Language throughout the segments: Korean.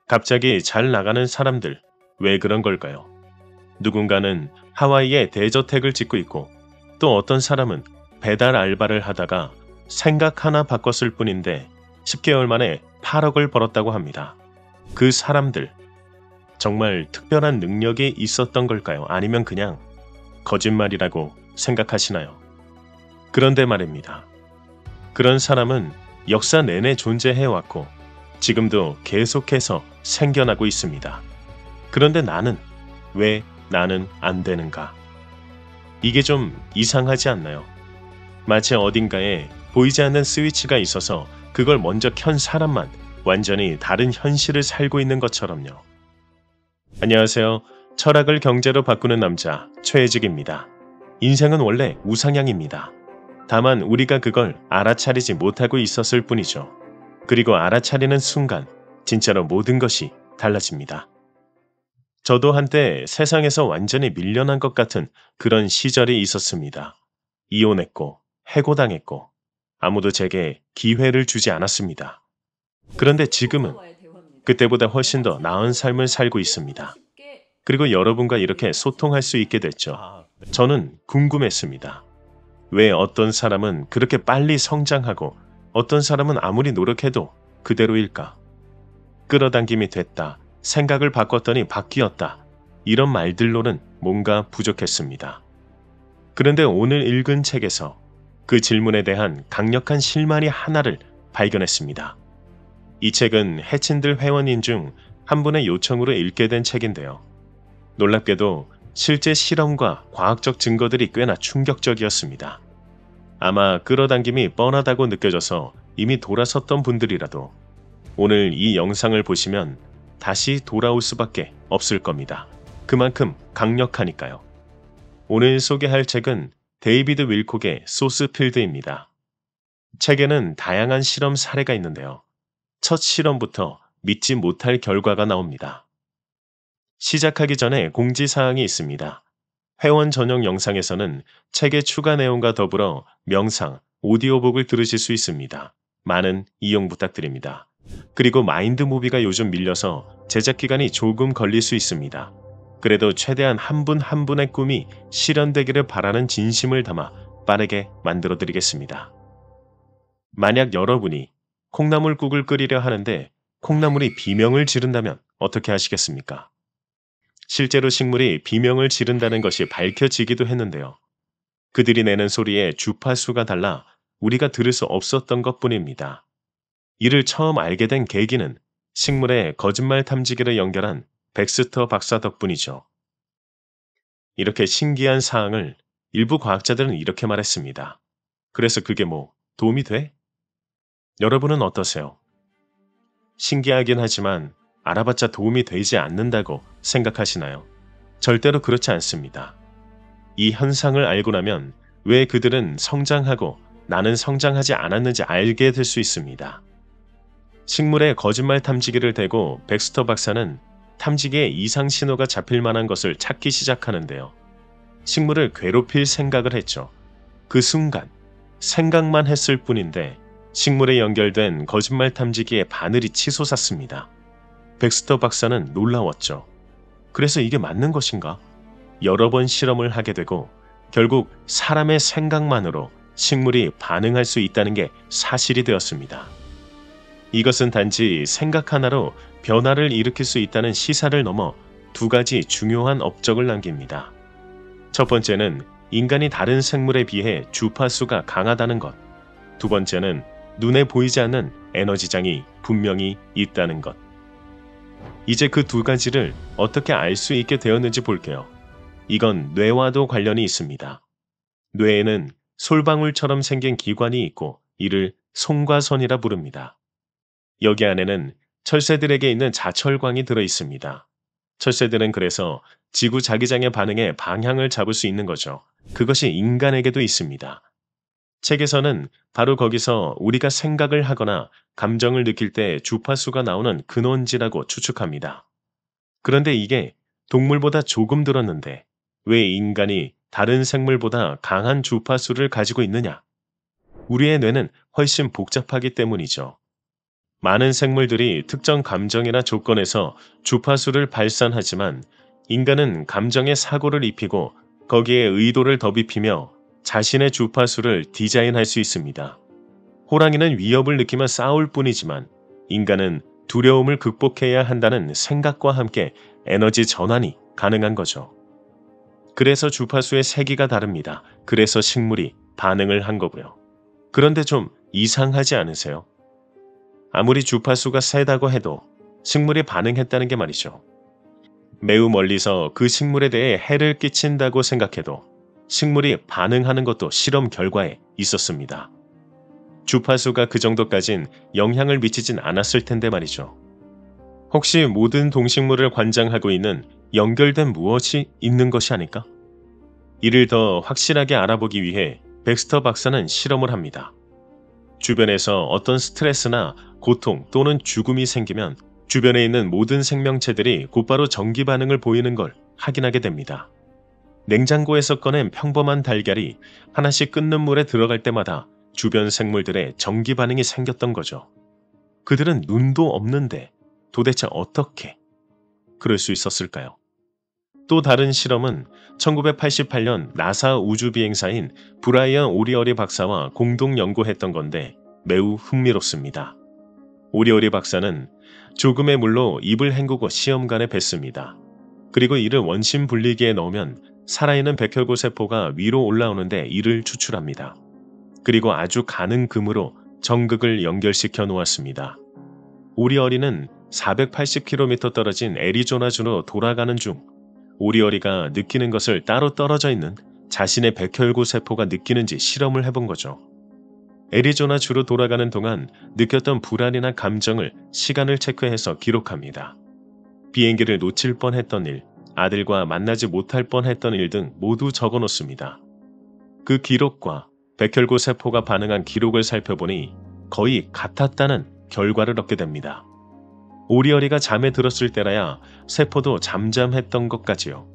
갑자기 잘 나가는 사람들, 왜 그런 걸까요? 누군가는 하와이에 대저택을 짓고 있고 또 어떤 사람은 배달 알바를 하다가 생각 하나 바꿨을 뿐인데 10개월 만에 8억을 벌었다고 합니다. 그 사람들, 정말 특별한 능력이 있었던 걸까요? 아니면 그냥 거짓말이라고 생각하시나요? 그런데 말입니다. 그런 사람은 역사 내내 존재해왔고 지금도 계속해서 생겨나고 있습니다. 그런데 왜 나는 안 되는가? 이게 좀 이상하지 않나요? 마치 어딘가에 보이지 않는 스위치가 있어서 그걸 먼저 켠 사람만 완전히 다른 현실을 살고 있는 것처럼요. 안녕하세요. 철학을 경제로 바꾸는 남자 최혜직입니다. 인생은 원래 우상향입니다. 다만 우리가 그걸 알아차리지 못하고 있었을 뿐이죠. 그리고 알아차리는 순간 진짜로 모든 것이 달라집니다. 저도 한때 세상에서 완전히 밀려난 것 같은 그런 시절이 있었습니다. 이혼했고 해고당했고 아무도 제게 기회를 주지 않았습니다. 그런데 지금은 그때보다 훨씬 더 나은 삶을 살고 있습니다. 그리고 여러분과 이렇게 소통할 수 있게 됐죠. 저는 궁금했습니다. 왜 어떤 사람은 그렇게 빨리 성장하고 어떤 사람은 아무리 노력해도 그대로일까? 끌어당김이 됐다. 생각을 바꿨더니 바뀌었다. 이런 말들로는 뭔가 부족했습니다. 그런데 오늘 읽은 책에서 그 질문에 대한 강력한 실마리 하나를 발견했습니다. 이 책은 해친들 회원인 중 한 분의 요청으로 읽게 된 책인데요. 놀랍게도 실제 실험과 과학적 증거들이 꽤나 충격적이었습니다. 아마 끌어당김이 뻔하다고 느껴져서 이미 돌아섰던 분들이라도 오늘 이 영상을 보시면 다시 돌아올 수밖에 없을 겁니다. 그만큼 강력하니까요. 오늘 소개할 책은 데이비드 윌콕의 소스필드입니다. 책에는 다양한 실험 사례가 있는데요. 첫 실험부터 믿지 못할 결과가 나옵니다. 시작하기 전에 공지사항이 있습니다. 회원 전용 영상에서는 책의 추가 내용과 더불어 명상, 오디오북을 들으실 수 있습니다. 많은 이용 부탁드립니다. 그리고 마인드무비가 요즘 밀려서 제작 기간이 조금 걸릴 수 있습니다. 그래도 최대한 한 분 한 분의 꿈이 실현되기를 바라는 진심을 담아 빠르게 만들어 드리겠습니다. 만약 여러분이 콩나물국을 끓이려 하는데 콩나물이 비명을 지른다면 어떻게 하시겠습니까? 실제로 식물이 비명을 지른다는 것이 밝혀지기도 했는데요. 그들이 내는 소리의 주파수가 달라 우리가 들을 수 없었던 것뿐입니다. 이를 처음 알게 된 계기는 식물의 거짓말 탐지기를 연결한 백스터 박사 덕분이죠. 이렇게 신기한 사항을 일부 과학자들은 이렇게 말했습니다. 그래서 그게 도움이 돼? 여러분은 어떠세요? 신기하긴 하지만 알아봤자 도움이 되지 않는다고 생각하시나요? 절대로 그렇지 않습니다. 이 현상을 알고 나면 왜 그들은 성장하고 나는 성장하지 않았는지 알게 될 수 있습니다. 식물에 거짓말 탐지기를 대고 백스터 박사는 탐지기에 이상 신호가 잡힐 만한 것을 찾기 시작하는데요. 식물을 괴롭힐 생각을 했죠. 그 순간 생각만 했을 뿐인데 식물에 연결된 거짓말 탐지기의 바늘이 치솟았습니다. 백스터 박사는 놀라웠죠. 그래서 이게 맞는 것인가? 여러 번 실험을 하게 되고 결국 사람의 생각만으로 식물이 반응할 수 있다는 게 사실이 되었습니다. 이것은 단지 생각 하나로 변화를 일으킬 수 있다는 시사를 넘어 두 가지 중요한 업적을 남깁니다. 첫 번째는 인간이 다른 생물에 비해 주파수가 강하다는 것. 두 번째는 눈에 보이지 않는 에너지장이 분명히 있다는 것. 이제 그 두 가지를 어떻게 알 수 있게 되었는지 볼게요. 이건 뇌와도 관련이 있습니다. 뇌에는 솔방울처럼 생긴 기관이 있고 이를 송과선이라 부릅니다. 여기 안에는 철새들에게 있는 자철광이 들어 있습니다. 철새들은 그래서 지구 자기장의 반응에 방향을 잡을 수 있는 거죠. 그것이 인간에게도 있습니다. 책에서는 바로 거기서 우리가 생각을 하거나 감정을 느낄 때 주파수가 나오는 근원지라고 추측합니다. 그런데 이게 동물보다 조금 들었는데 왜 인간이 다른 생물보다 강한 주파수를 가지고 있느냐? 우리의 뇌는 훨씬 복잡하기 때문이죠. 많은 생물들이 특정 감정이나 조건에서 주파수를 발산하지만 인간은 감정에 사고를 입히고 거기에 의도를 덧입히며 자신의 주파수를 디자인할 수 있습니다. 호랑이는 위협을 느끼며 싸울 뿐이지만 인간은 두려움을 극복해야 한다는 생각과 함께 에너지 전환이 가능한 거죠. 그래서 주파수의 세기가 다릅니다. 그래서 식물이 반응을 한 거고요. 그런데 좀 이상하지 않으세요? 아무리 주파수가 세다고 해도 식물이 반응했다는 게 말이죠. 매우 멀리서 그 식물에 대해 해를 끼친다고 생각해도 식물이 반응하는 것도 실험 결과에 있었습니다. 주파수가 그 정도까진 영향을 미치진 않았을 텐데 말이죠. 혹시 모든 동식물을 관장하고 있는 연결된 무엇이 있는 것이 아닐까? 이를 더 확실하게 알아보기 위해 백스터 박사는 실험을 합니다. 주변에서 어떤 스트레스나 고통 또는 죽음이 생기면 주변에 있는 모든 생명체들이 곧바로 전기 반응을 보이는 걸 확인하게 됩니다. 냉장고에서 꺼낸 평범한 달걀이 하나씩 끓는 물에 들어갈 때마다 주변 생물들의 전기 반응이 생겼던 거죠. 그들은 눈도 없는데 도대체 어떻게 그럴 수 있었을까요? 또 다른 실험은 1988년 나사 우주비행사인 브라이언 오리어리 박사와 공동 연구했던 건데 매우 흥미롭습니다. 오리어리 박사는 조금의 물로 입을 헹구고 시험관에 뱉습니다. 그리고 이를 원심 분리기에 넣으면 살아있는 백혈구 세포가 위로 올라오는데 이를 추출합니다. 그리고 아주 가는 금으로 전극을 연결시켜 놓았습니다. 오리어리는 480km 떨어진 애리조나주로 돌아가는 중 오리어리가 느끼는 것을 따로 떨어져 있는 자신의 백혈구 세포가 느끼는지 실험을 해본 거죠. 애리조나주로 돌아가는 동안 느꼈던 불안이나 감정을 시간을 체크해서 기록합니다. 비행기를 놓칠 뻔했던 일, 아들과 만나지 못할 뻔했던 일 등 모두 적어 놓습니다. 그 기록과 백혈구 세포가 반응한 기록을 살펴보니 거의 같았다는 결과를 얻게 됩니다. 오리어리가 잠에 들었을 때라야 세포도 잠잠했던 것 같지요.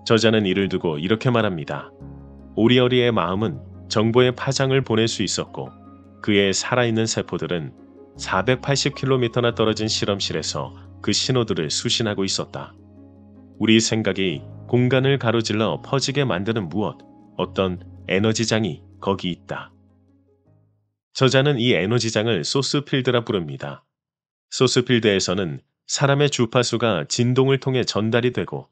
저자는 이를 두고 이렇게 말합니다. 오리어리의 마음은 정보의 파장을 보낼 수 있었고 그의 살아있는 세포들은 480km나 떨어진 실험실에서 그 신호들을 수신하고 있었다. 우리 생각이 공간을 가로질러 퍼지게 만드는 무엇, 어떤 에너지장이 거기 있다. 저자는 이 에너지장을 소스필드라 부릅니다. 소스필드에서는 사람의 주파수가 진동을 통해 전달이 되고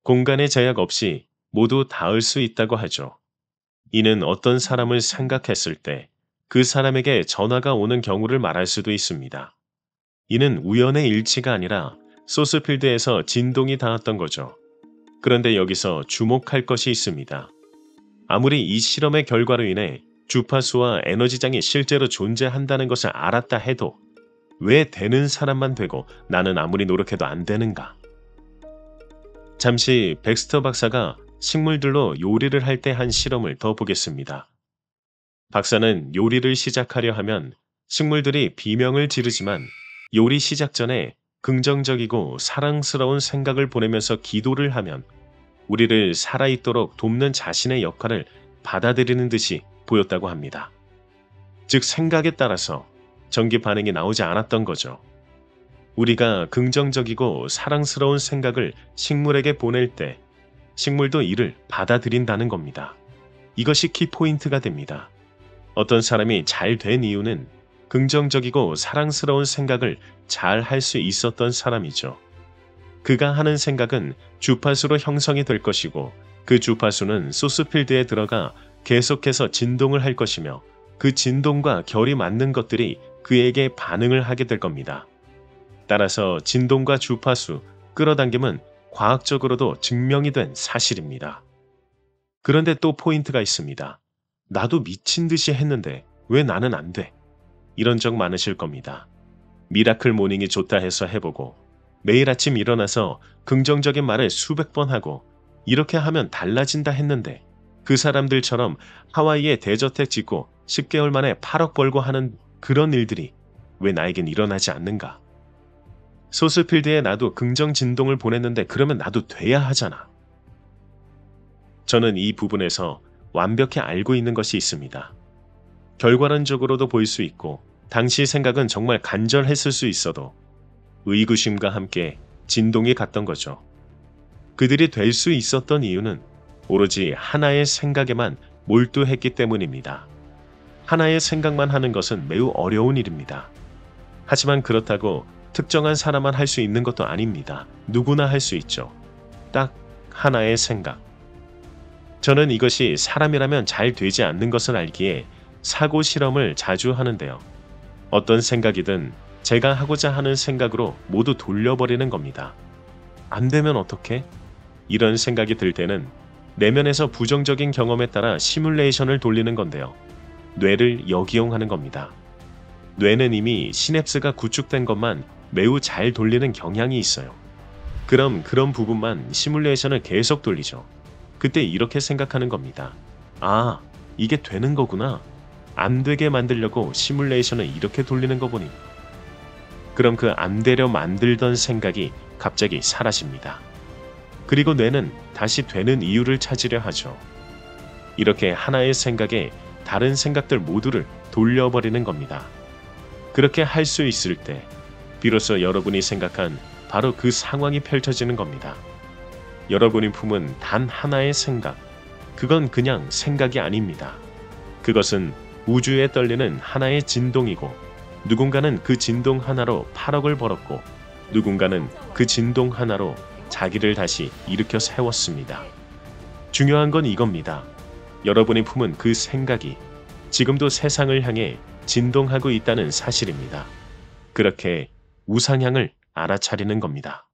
공간의 제약 없이 모두 닿을 수 있다고 하죠. 이는 어떤 사람을 생각했을 때 그 사람에게 전화가 오는 경우를 말할 수도 있습니다. 이는 우연의 일치가 아니라 소스필드에서 진동이 닿았던 거죠. 그런데 여기서 주목할 것이 있습니다. 아무리 이 실험의 결과로 인해 주파수와 에너지장이 실제로 존재한다는 것을 알았다 해도 왜 되는 사람만 되고 나는 아무리 노력해도 안 되는가? 잠시 백스터 박사가 식물들로 요리를 할 때 한 실험을 더 보겠습니다. 박사는 요리를 시작하려 하면 식물들이 비명을 지르지만 요리 시작 전에 긍정적이고 사랑스러운 생각을 보내면서 기도를 하면 우리를 살아있도록 돕는 자신의 역할을 받아들이는 듯이 보였다고 합니다. 즉 생각에 따라서 전기 반응이 나오지 않았던 거죠. 우리가 긍정적이고 사랑스러운 생각을 식물에게 보낼 때 식물도 이를 받아들인다는 겁니다. 이것이 키포인트가 됩니다. 어떤 사람이 잘 된 이유는 긍정적이고 사랑스러운 생각을 잘 할 수 있었던 사람이죠. 그가 하는 생각은 주파수로 형성이 될 것이고 그 주파수는 소스필드에 들어가 계속해서 진동을 할 것이며 그 진동과 결이 맞는 것들이 그에게 반응을 하게 될 겁니다. 따라서 진동과 주파수, 끌어당김은 과학적으로도 증명이 된 사실입니다. 그런데 또 포인트가 있습니다. 나도 미친 듯이 했는데 왜 나는 안 돼? 이런 적 많으실 겁니다. 미라클 모닝이 좋다 해서 해보고 매일 아침 일어나서 긍정적인 말을 수백 번 하고 이렇게 하면 달라진다 했는데 그 사람들처럼 하와이에 대저택 짓고 10개월 만에 8억 벌고 하는 그런 일들이 왜 나에겐 일어나지 않는가? 소스필드에 나도 긍정 진동을 보냈는데 그러면 나도 돼야 하잖아. 저는 이 부분에서 완벽히 알고 있는 것이 있습니다. 결과론적으로도 볼 수 있고 당시 생각은 정말 간절했을 수 있어도 의구심과 함께 진동이 갔던 거죠. 그들이 될 수 있었던 이유는 오로지 하나의 생각에만 몰두했기 때문입니다. 하나의 생각만 하는 것은 매우 어려운 일입니다. 하지만 그렇다고 특정한 사람만 할 수 있는 것도 아닙니다. 누구나 할 수 있죠. 딱 하나의 생각. 저는 이것이 사람이라면 잘 되지 않는 것을 알기에 사고 실험을 자주 하는데요. 어떤 생각이든 제가 하고자 하는 생각으로 모두 돌려버리는 겁니다. 안 되면 어떡해? 이런 생각이 들 때는 내면에서 부정적인 경험에 따라 시뮬레이션을 돌리는 건데요. 뇌를 역이용하는 겁니다. 뇌는 이미 시냅스가 구축된 것만 매우 잘 돌리는 경향이 있어요. 그럼 그런 부분만 시뮬레이션을 계속 돌리죠. 그때 이렇게 생각하는 겁니다. 아, 이게 되는 거구나. 안 되게 만들려고 시뮬레이션을 이렇게 돌리는 거 보니. 그럼 그 안 되려 만들던 생각이 갑자기 사라집니다. 그리고 뇌는 다시 되는 이유를 찾으려 하죠. 이렇게 하나의 생각에 다른 생각들 모두를 돌려버리는 겁니다. 그렇게 할 수 있을 때 비로소 여러분이 생각한 바로 그 상황이 펼쳐지는 겁니다. 여러분이 품은 단 하나의 생각, 그건 그냥 생각이 아닙니다. 그것은 우주에 떨리는 하나의 진동이고 누군가는 그 진동 하나로 8억을 벌었고 누군가는 그 진동 하나로 자기를 다시 일으켜 세웠습니다. 중요한 건 이겁니다. 여러분이 품은 그 생각이 지금도 세상을 향해 진동하고 있다는 사실입니다. 그렇게 우상향을 알아차리는 겁니다.